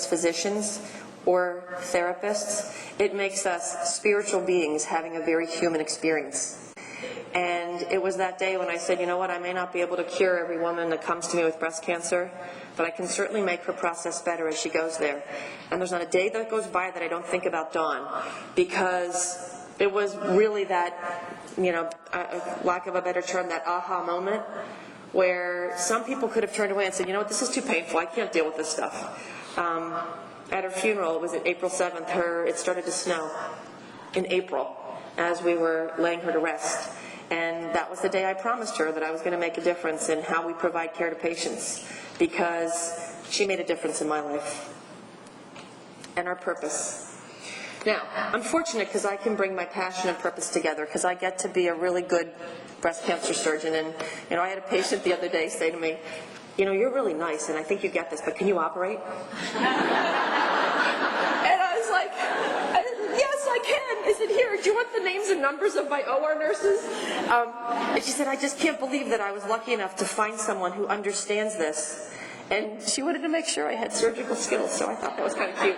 physicians or therapists. It makes us spiritual beings having a very human experience. And it was that day when I said, you know what, I may not be able to cure every woman that comes to me with breast cancer, but I can certainly make her process better as she goes there. And there's not a day that goes by that I don't think about Dawn, because it was really that, lack of a better term, that aha moment where some people could have turned away and said, you know what, this is too painful, I can't deal with this stuff. At her funeral, it was April 7th, it started to snow in April as we were laying her to rest. And that was the day I promised her that I was going to make a difference in how we provide care to patients, because she made a difference in my life and our purpose. Now, I'm fortunate because I can bring my passion and purpose together, because I get to be a really good breast cancer surgeon. And I had a patient the other day say to me, you're really nice, and I think you get this, but can you operate? And I was like, yes, I can. Is it here? Do you want the names and numbers of my OR nurses? And she said, I just can't believe that I was lucky enough to find someone who understands this. And she wanted to make sure I had surgical skills, so I thought that was kind of cute.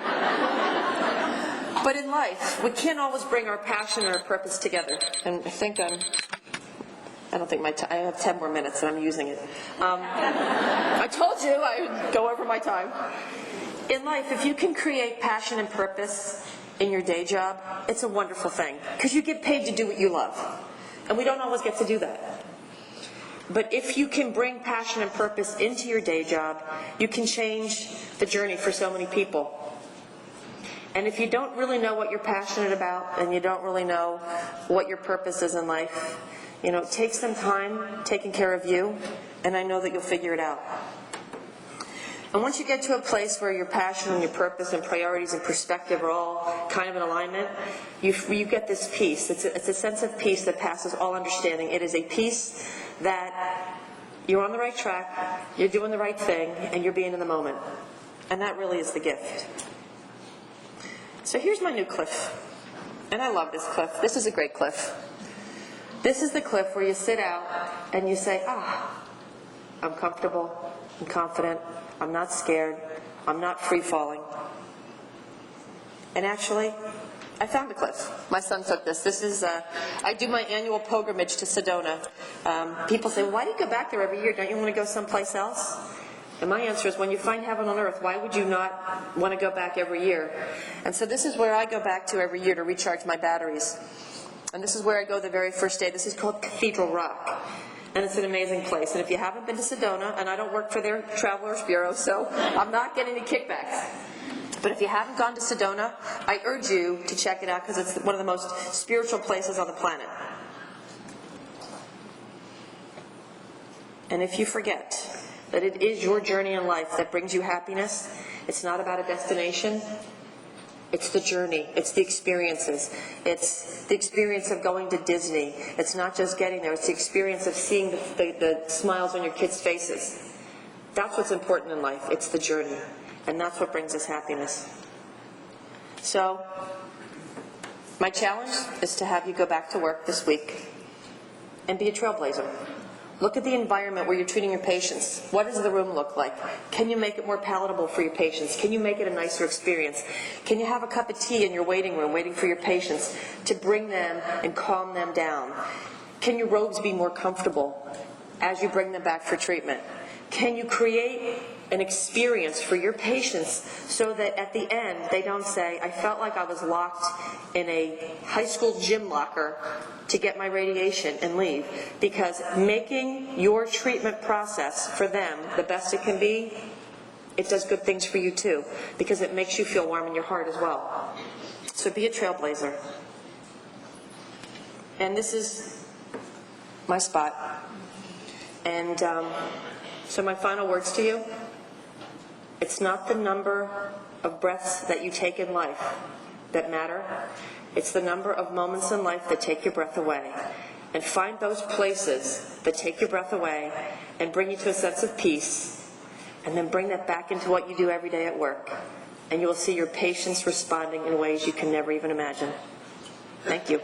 But in life, we can't always bring our passion and our purpose together. And I don't think I have 10 more minutes and I'm using it. I told you I would go over my time. In life, if you can create passion and purpose in your day job, it's a wonderful thing, because you get paid to do what you love. And we don't always get to do that. But if you can bring passion and purpose into your day job, you can change the journey for so many people. And if you don't really know what you're passionate about, and you don't really know what your purpose is in life, take some time taking care of you, and I know that you'll figure it out. And once you get to a place where your passion and your purpose and priorities and perspective are all kind of in alignment, you get this peace. It's a sense of peace that passes all understanding. It is a peace that you're on the right track, you're doing the right thing, and you're being in the moment. And that really is the gift. So here's my new cliff. And I love this cliff. This is a great cliff. This is the cliff where you sit out and you say, I'm comfortable, I'm confident, I'm not scared, I'm not free-falling. And actually, I found the cliff. My son took this. This is, I do my annual pilgrimage to Sedona. People say, why do you go back there every year? Don't you want to go someplace else? And my answer is, when you find heaven on earth, why would you not want to go back every year? And so this is where I go back to every year to recharge my batteries. And this is where I go the very first day. This is called Cathedral Rock. And it's an amazing place. And if you haven't been to Sedona, and I don't work for their Travelers Bureau, so I'm not getting any kickbacks. But if you haven't gone to Sedona, I urge you to check it out, because it's one of the most spiritual places on the planet. And if you forget that it is your journey in life that brings you happiness, it's not about a destination. It's the journey. It's the experiences. It's the experience of going to Disney. It's not just getting there. It's the experience of seeing the smiles on your kids' faces. That's what's important in life. It's the journey. And that's what brings us happiness. So, my challenge is to have you go back to work this week and be a trailblazer. Look at the environment where you're treating your patients. What does the room look like? Can you make it more palatable for your patients? Can you make it a nicer experience? Can you have a cup of tea in your waiting room waiting for your patients to bring them and calm them down? Can your robes be more comfortable as you bring them back for treatment? Can you create an experience for your patients so that at the end they don't say, I felt like I was locked in a high school gym locker to get my radiation and leave? Because making your treatment process for them the best it can be, it does good things for you too, because it makes you feel warm in your heart as well. So be a trailblazer. And this is my spot. And so my final words to you: it's not the number of breaths that you take in life that matter. It's the number of moments in life that take your breath away. And find those places that take your breath away and bring you to a sense of peace, and then bring that back into what you do every day at work. And you will see your patients responding in ways you can never even imagine. Thank you.